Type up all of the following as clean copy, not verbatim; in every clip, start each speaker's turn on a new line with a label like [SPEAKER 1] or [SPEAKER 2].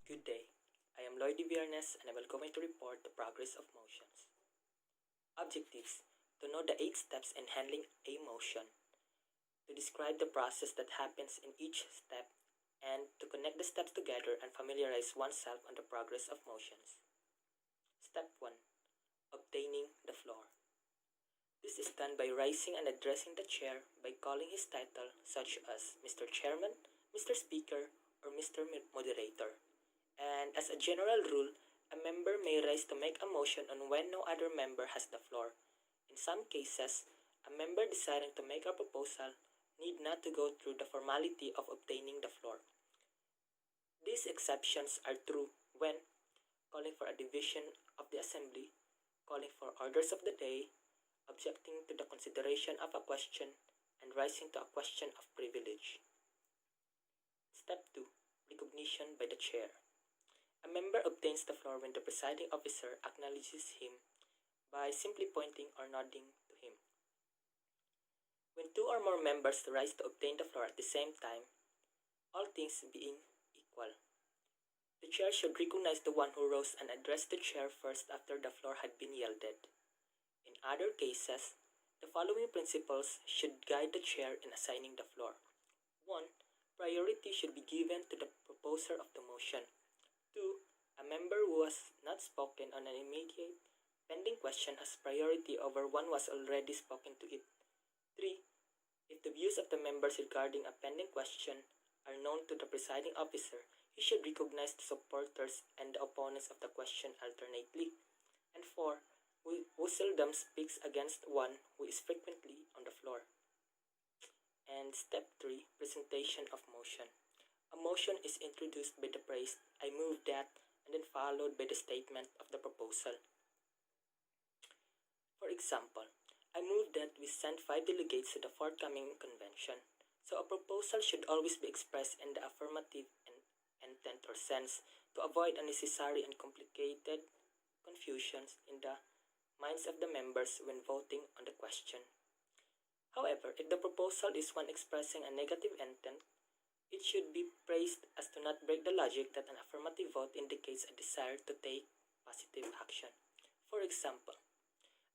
[SPEAKER 1] Good day. I am Viernes and I will going to report the progress of motions. Objectives: to know the 8 steps in handling a motion, to describe the process that happens in each step, and to connect the steps together and familiarize oneself on the progress of motions. Step 1: obtaining the floor. This is done by rising and addressing the chair by calling his title, such as Mr. Chairman, Mr. Speaker, or Mr. Moderator. And as a general rule, a member may rise to make a motion on when no other member has the floor. In some cases, a member desiring to make a proposal need not to go through the formality of obtaining the floor. These exceptions are true when calling for a division of the assembly, calling for orders of the day, objecting to the consideration of a question, and rising to a question of privilege. Step 2: recognition by the chair. A member obtains the floor when the presiding officer acknowledges him by simply pointing or nodding to him. When two or more members rise to obtain the floor at the same time, all things being equal, the chair should recognize the one who rose and address the chair first after the floor had been yielded. In other cases, the following principles should guide the chair in assigning the floor. 1. Priority should be given to the proposer of the motion. 2. A member who has not spoken on an immediate pending question has priority over one who has already spoken to it. 3. If the views of the members regarding a pending question are known to the presiding officer, he should recognize the supporters and the opponents of the question alternately. And 4. Who seldom speaks against one who is frequently on the floor. And step 3, presentation of motion. A motion is introduced by the phrase, "I move that," and then followed by the statement of the proposal. For example, I move that we send 5 delegates to the forthcoming convention. So a proposal should always be expressed in the affirmative intent or sense to avoid unnecessary and complicated confusions in the minds of the members when voting on the question. However, if the proposal is one expressing a negative intent, it should be phrased as to not break the logic that an affirmative vote indicates a desire to take positive action. For example,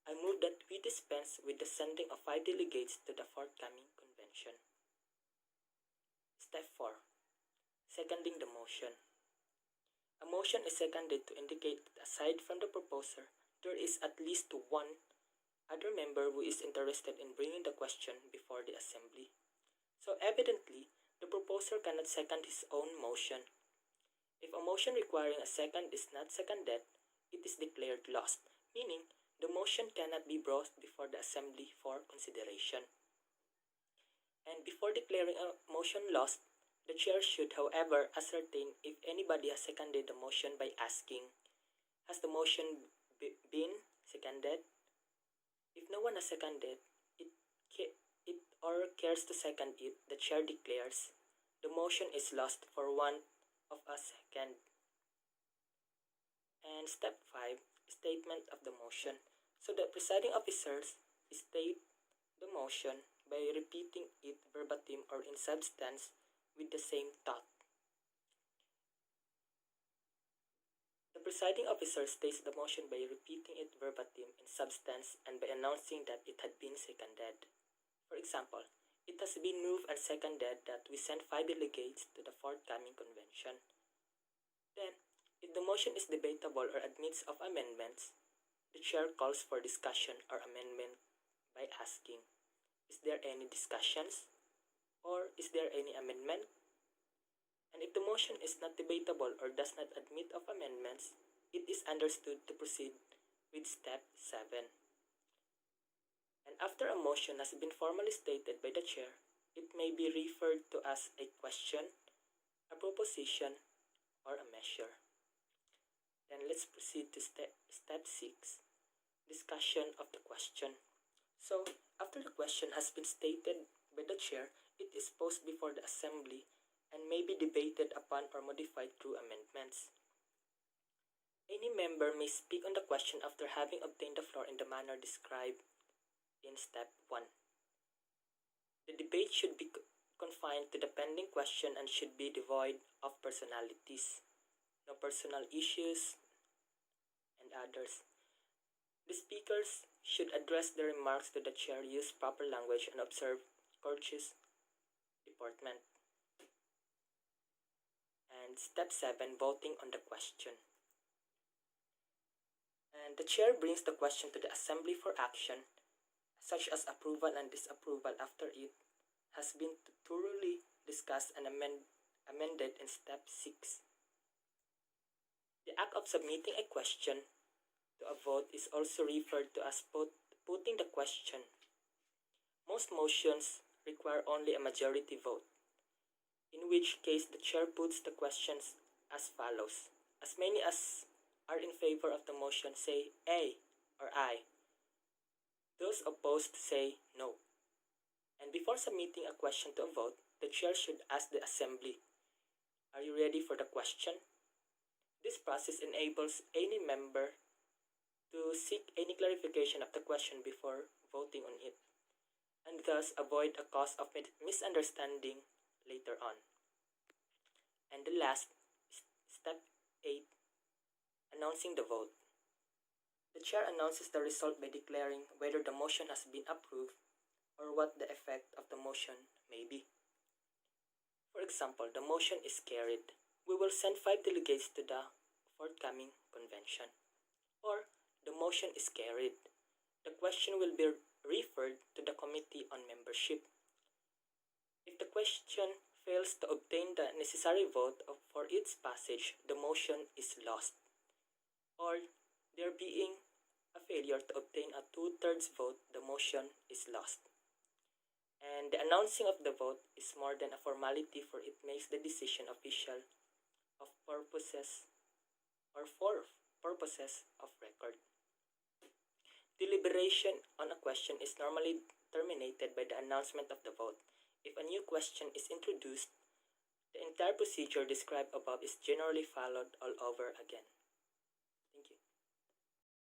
[SPEAKER 1] I move that we dispense with the sending of 5 delegates to the forthcoming convention. Step 4. Seconding the motion. A motion is seconded to indicate that aside from the proposer, there is at least one other member who is interested in bringing the question before the assembly. So evidently, the proposer cannot second his own motion. If a motion requiring a second is not seconded, it is declared lost, meaning the motion cannot be brought before the assembly for consideration. And before declaring a motion lost, the chair should, however, ascertain if anybody has seconded the motion by asking, "Has the motion been seconded?" If no one has seconded it or cares to second it, the chair declares, "The motion is lost for want of a second." And step 5, statement of the motion. So the presiding officers state the motion by repeating it verbatim or in substance with the same thought. The presiding officer states the motion by repeating it verbatim in substance and by announcing that it had been seconded. For example, it has been moved and seconded that we send 5 delegates to the forthcoming convention. Then, if the motion is debatable or admits of amendments, the chair calls for discussion or amendment by asking, "Is there any discussions?" or "Is there any amendment?" And if the motion is not debatable or does not admit of amendments, it is understood to proceed with step 7. And after a motion has been formally stated by the chair, it may be referred to as a question, a proposition, or a measure. Then let's proceed to step 6, discussion of the question. So, after the question has been stated by the chair, it is posed before the assembly and may be debated upon or modified through amendments. Any member may speak on the question after having obtained the floor in the manner described in step 1. The debate should be confined to the pending question and should be devoid of personalities. no personal issues, and others. The speakers should address their remarks to the chair, use proper language, and observe courteous deportment. And step 7, voting on the question. And the chair brings the question to the assembly for action, such as approval and disapproval after it has been thoroughly discussed and amended in step 6. The act of submitting a question to a vote is also referred to as putting the question. Most motions require only a majority vote, in which case the chair puts the questions as follows. As many as are in favor of the motion say A or I. Those opposed say no. And before submitting a question to a vote, the chair should ask the assembly, "Are you ready for the question?" This process enables any member to seek any clarification of the question before voting on it, and thus avoid a cause of misunderstanding later on. And the last, step 8, announcing the vote. The chair announces the result by declaring whether the motion has been approved or what the effect of the motion may be. For example, the motion is carried. We will send 5 delegates to the forthcoming convention. Or, the motion is carried. The question will be referred to the Committee on Membership. If the question fails to obtain the necessary vote for its passage, the motion is lost. Or, there being a failure to obtain a 2/3 vote, the motion is lost. And the announcing of the vote is more than a formality, for it makes the decision official of purposes or for purposes of record. Deliberation on a question is normally terminated by the announcement of the vote. If a new question is introduced, the entire procedure described above is generally followed all over again.